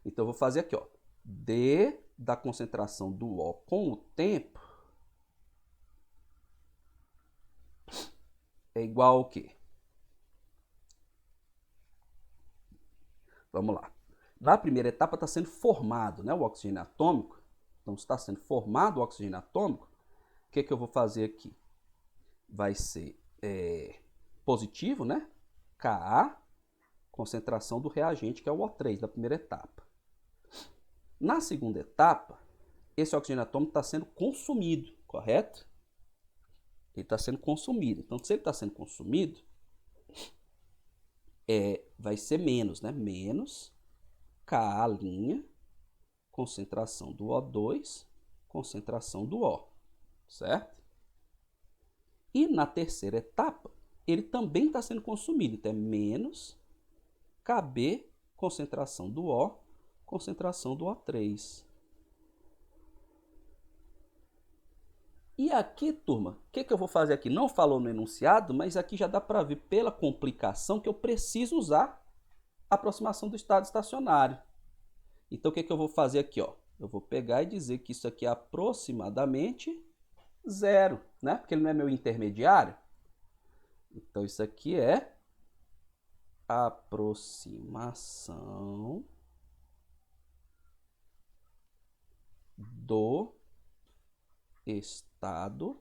Então, eu vou fazer aqui, ó. D da concentração do O com o tempo é igual ao quê? Vamos lá. Na primeira etapa está sendo formado, né, o oxigênio atômico. Então, está sendo formado o oxigênio atômico. O que eu vou fazer aqui? Vai ser positivo, né? Ka, concentração do reagente, que é o O3 da primeira etapa. Na segunda etapa, esse oxigênio atômico está sendo consumido, correto? Ele está sendo consumido. Então, se ele está sendo consumido, vai ser menos, né? Menos Ka', concentração do O2, concentração do O, certo? E na terceira etapa, ele também está sendo consumido. Então, é menos Kb, concentração do O, concentração do O3. E aqui, turma, o que eu vou fazer aqui? Não falou no enunciado, mas aqui já dá para ver pela complicação que eu preciso usar a aproximação do estado estacionário. Então, o que eu vou fazer aqui? Ó? Eu vou pegar e dizer que isso aqui é aproximadamente zero, né? Porque ele não é meu intermediário. Então, isso aqui é aproximação do estado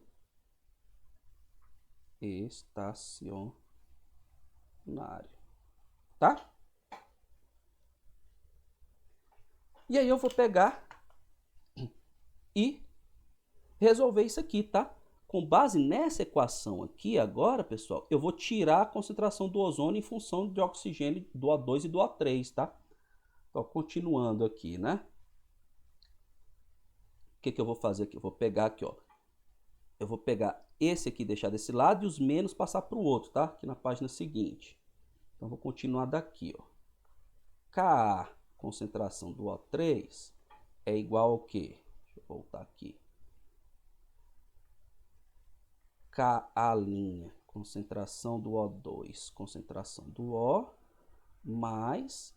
estacionário, tá? E aí eu vou pegar e resolver isso aqui, tá? Com base nessa equação aqui, agora, pessoal, eu vou tirar a concentração do ozônio em função de oxigênio do O2 e do O3, tá? Então, continuando aqui, né? O que eu vou fazer aqui? Eu vou pegar aqui, ó. Eu vou pegar esse aqui, deixar desse lado e os menos passar para o outro, tá? Aqui na página seguinte. Então, vou continuar daqui, ó. Ka, concentração do O3, é igual ao quê? Deixa eu voltar aqui. Ka', concentração do O2, concentração do O, mais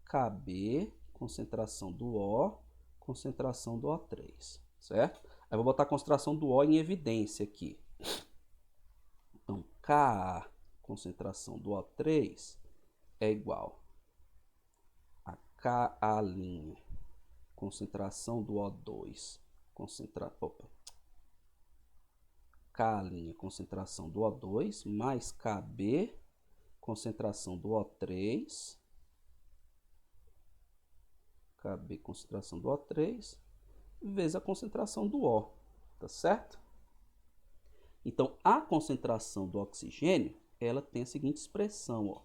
Kb, concentração do O, concentração do O3, certo? Aí vou botar a concentração do O em evidência aqui. Então, Ka, concentração do O3, é igual a Ka', concentração do O2, Ka', concentração do O2, mais Kb, concentração do O3, Kb, concentração do O3, vezes a concentração do O, tá certo? Então, a concentração do oxigênio, ela tem a seguinte expressão, ó.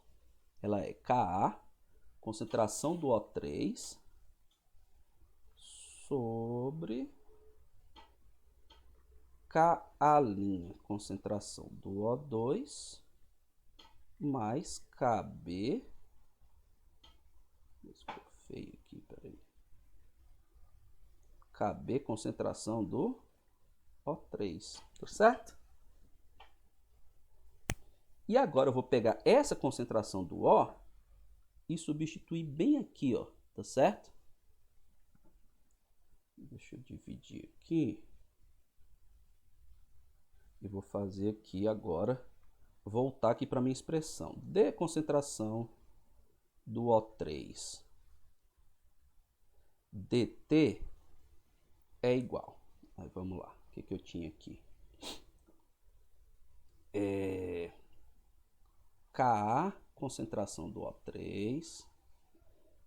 Ela é Ka, concentração do O3, sobre Ka', concentração do O2, mais Kb, ficou feio aqui, peraí. Kb, concentração do O3, tá certo? E agora eu vou pegar essa concentração do O e substituir bem aqui, ó, tá certo? Deixa eu dividir aqui. E vou fazer aqui agora, voltar aqui para minha expressão. D concentração do O3 dt é igual. Aí vamos lá, o que eu tinha aqui? Ka, concentração do O3,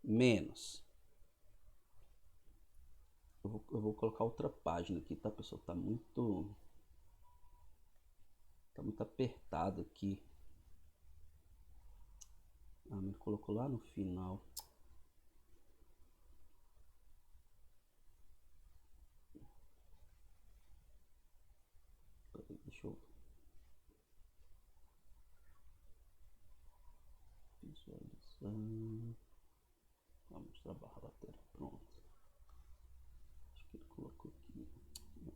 menos. Eu vou colocar outra página aqui, tá, pessoal? Tá muito apertado aqui. Ah, me colocou lá no final. Deixa eu visualizar. Vamos mostrar a barra lateral. Pronto. Acho que ele colocou aqui. Não.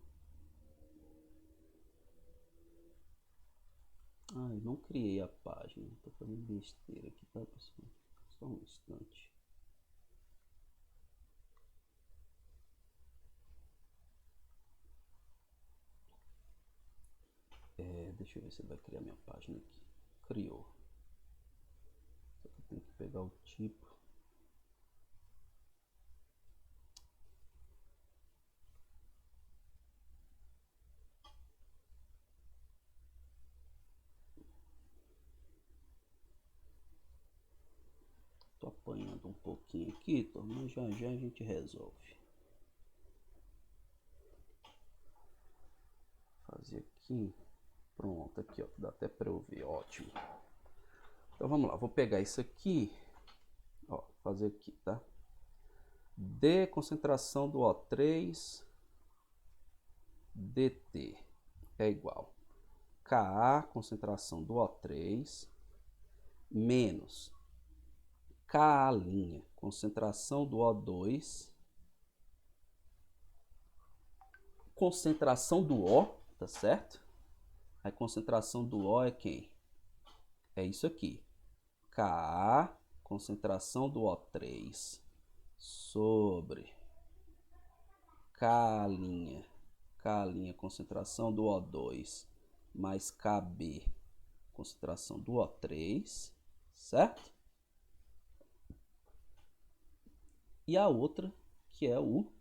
Ai, não criei a página. Tô fazendo besteira aqui, tá, pessoal? Só um instante. Deixa eu ver se ele vai criar minha página aqui. Criou. Só que eu tenho que pegar o tipo. Tô apanhando um pouquinho aqui, mas já já a gente resolve. Fazer aqui. Pronto, aqui ó, dá até para eu ver, ótimo. Então vamos lá, vou pegar isso aqui, ó, fazer aqui, tá? D concentração do O3 dt é igual Ka concentração do O3 menos Ka' concentração do O2, concentração do O, tá certo? A concentração do O é quem? É isso aqui. Ka, concentração do O3 sobre K', concentração do O2 mais Kb, concentração do O3, certo? E a outra, que é o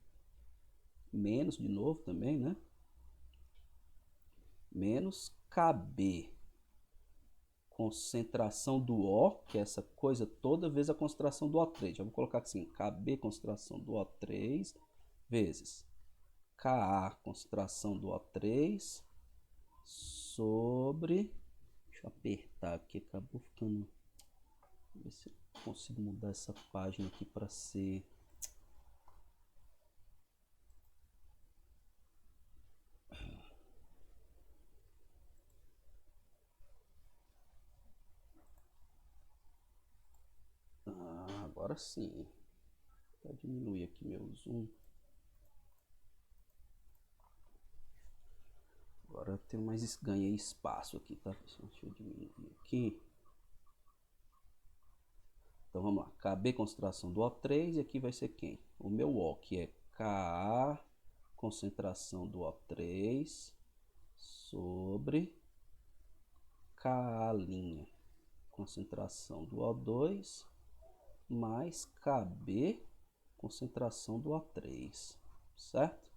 menos, de novo também, né? Menos Kb, concentração do O, que é essa coisa toda, vezes a concentração do O3. Já vou colocar assim, Kb, concentração do O3, vezes Ka, concentração do O3, sobre... Deixa eu apertar aqui, acabou ficando... Ver se eu consigo mudar essa página aqui para ser... agora sim. Vou diminuir aqui meu zoom. Agora eu tenho mais, ganhei espaço aqui, tá, pessoal? Deixa eu diminuir aqui. Então vamos lá. Kb concentração do O3 e aqui vai ser quem? O meu O, que é Ka concentração do O3 sobre Ka' concentração do O2 mais Kb concentração do O3, certo?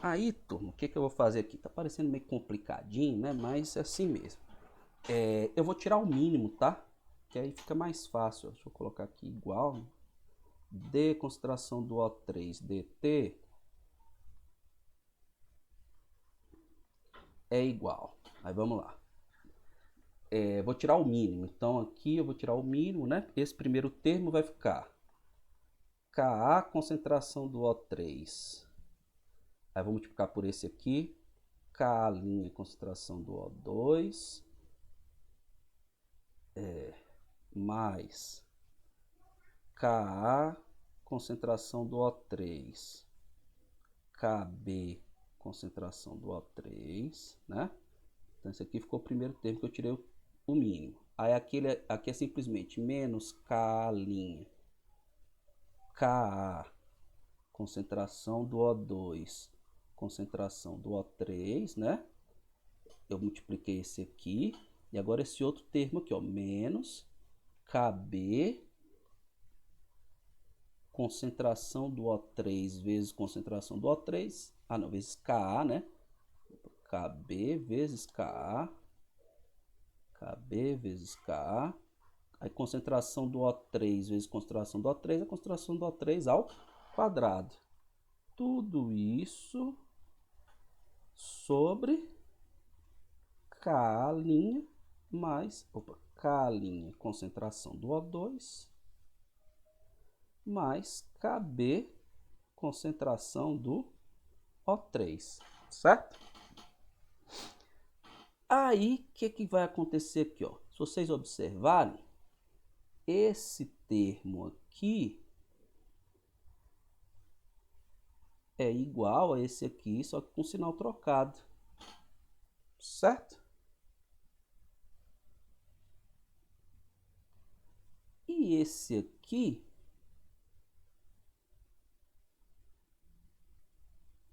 Aí, turma, o que eu vou fazer aqui? Tá parecendo meio complicadinho, né? Mas é assim mesmo. Eu vou tirar o mínimo, tá? Que aí fica mais fácil. Deixa eu colocar aqui igual. D concentração do O3 dt é igual. Aí vamos lá. Vou tirar o mínimo. Então aqui eu vou tirar o mínimo, né? Esse primeiro termo vai ficar Ka concentração do O3. Aí vou multiplicar por esse aqui. Ka' concentração do O2. Mais Ka concentração do O3. Kb concentração do O3, né? Então esse aqui ficou o primeiro termo que eu tirei o mínimo. Aí aqui é simplesmente menos Ka', Ka concentração do O2, concentração do O3, né? Eu multipliquei esse aqui. E agora esse outro termo aqui, ó, menos Kb concentração do O3 vezes concentração do O3. Ah, não, vezes Ka, né? Kb vezes Ka. Kb vezes Ka. Aí concentração do O3 vezes concentração do O3 é concentração do O3 ao quadrado. Tudo isso sobre K' mais K' concentração do O2 mais Kb concentração do O3, certo? Aí, o que vai acontecer aqui, ó? Se vocês observarem, esse termo aqui é igual a esse aqui, só que com sinal trocado, certo? E esse aqui...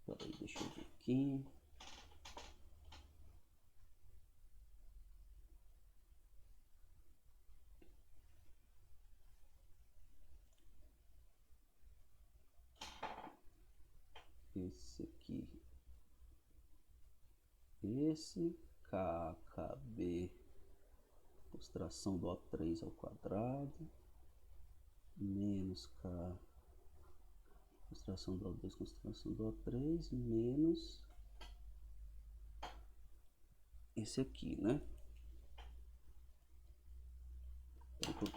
Peraí, deixa eu ver aqui. Esse aqui. Esse KKB, concentração do O3 ao quadrado, menos K, concentração do O2, concentração do O3, menos esse aqui, né?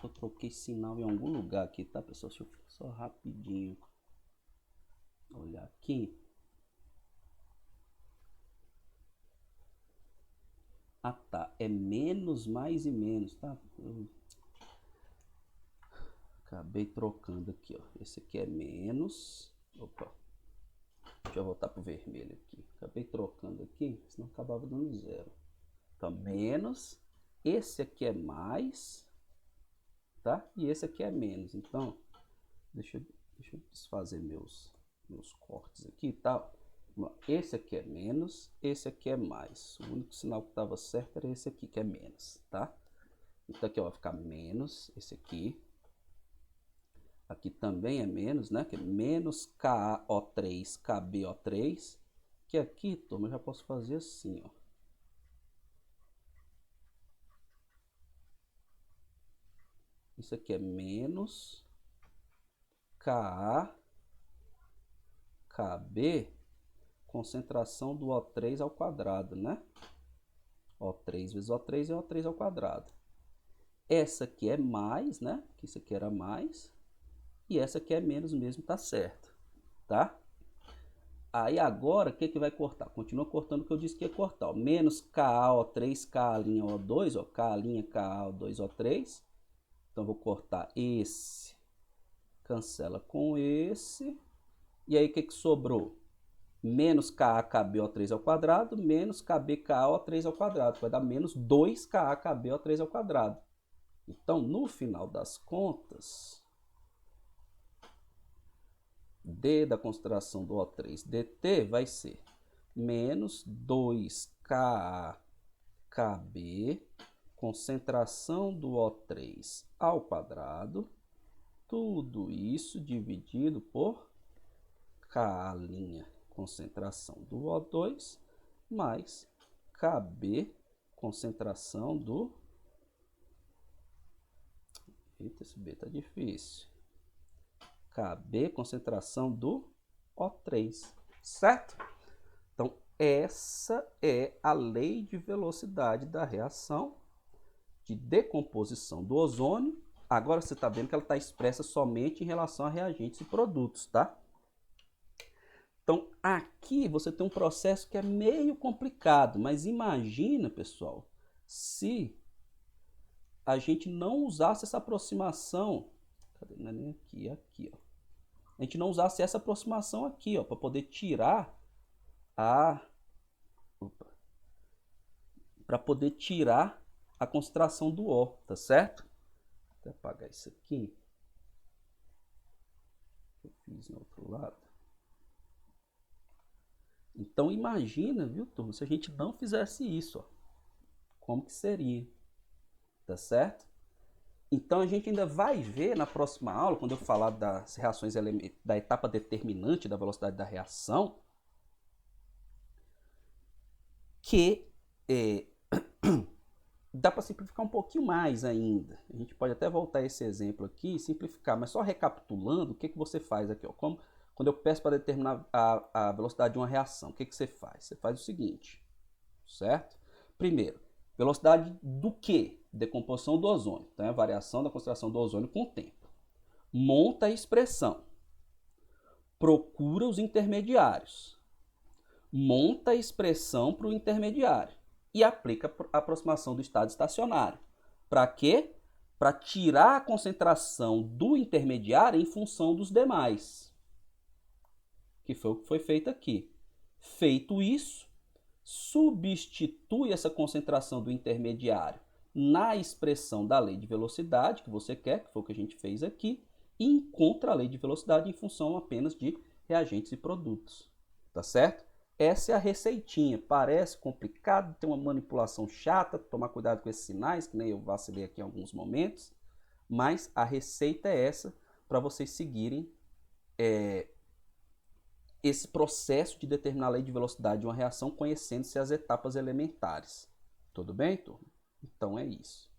Eu troquei sinal em algum lugar aqui, tá, pessoal? Deixa eu só rapidinho olhar aqui. Ah, tá. É menos, mais e menos, tá? Eu acabei trocando aqui, ó. Esse aqui é menos. Opa. Deixa eu voltar pro vermelho aqui. Acabei trocando aqui, senão acabava dando zero. Então, menos. Esse aqui é mais, tá? E esse aqui é menos. Então, deixa eu desfazer meus cortes aqui, tá? Esse aqui é menos, esse aqui é mais. O único sinal que estava certo era esse aqui, que é menos, tá? Então aqui ó, vai ficar menos, esse aqui. Aqui também é menos, né? Que é menos KAO3, KBO3. Que aqui, turma, eu já posso fazer assim, ó. Isso aqui é menos KA, KB, concentração do O3 ao quadrado, né? O3 vezes O3 é O3 ao quadrado. Essa aqui é mais, né? Que isso aqui era mais. E essa aqui é menos mesmo, tá certo. Tá? Aí agora, o que vai cortar? Continua cortando o que eu disse que ia cortar. Ó. Menos KAO3, KO2, ó. KO2O3. Então, vou cortar esse. Cancela com esse. E aí, o que sobrou? Menos KAKBO3 ao quadrado, menos KBKO3 ao quadrado. Vai dar menos 2KAKBO3 ao quadrado. Então, no final das contas, D da concentração do O3 dt vai ser menos 2KAKB, concentração do O3 ao quadrado, tudo isso dividido por K', concentração do O2, mais KB, concentração do... Eita, esse B tá difícil. KB, concentração do O3, certo? Então, essa é a lei de velocidade da reação de decomposição do ozônio. Agora você está vendo que ela está expressa somente em relação a reagentes e produtos, tá? Então, aqui você tem um processo que é meio complicado, mas imagina, pessoal, se a gente não usasse essa aproximação, cadê? Não é nem aqui, é aqui, ó. A gente não usasse essa aproximação aqui, ó, para poder tirar a concentração do O, tá certo? Vou até apagar isso aqui. Eu fiz no outro lado. Então imagina, viu, turma, se a gente não fizesse isso, ó, como que seria, tá certo? Então a gente ainda vai ver na próxima aula, quando eu falar das reações da etapa determinante da velocidade da reação, que dá para simplificar um pouquinho mais ainda. A gente pode até voltar a esse exemplo aqui e simplificar, mas só recapitulando, o que você faz aqui, ó, quando eu peço para determinar a velocidade de uma reação, o que você faz? Você faz o seguinte, certo? Primeiro, velocidade do quê? Decomposição do ozônio. Então, é a variação da concentração do ozônio com o tempo. Monta a expressão. Procura os intermediários. Monta a expressão para o intermediário. E aplica a aproximação do estado estacionário. Para quê? Para tirar a concentração do intermediário em função dos demais. Que foi o que foi feito aqui. Feito isso, substitui essa concentração do intermediário na expressão da lei de velocidade que você quer, que foi o que a gente fez aqui, e encontra a lei de velocidade em função apenas de reagentes e produtos. Tá certo? Essa é a receitinha. Parece complicado, tem uma manipulação chata, tomar cuidado com esses sinais, que nem eu vacilei aqui em alguns momentos, mas a receita é essa para vocês seguirem esse processo de determinar a lei de velocidade de uma reação conhecendo-se as etapas elementares. Tudo bem, turma? Então é isso.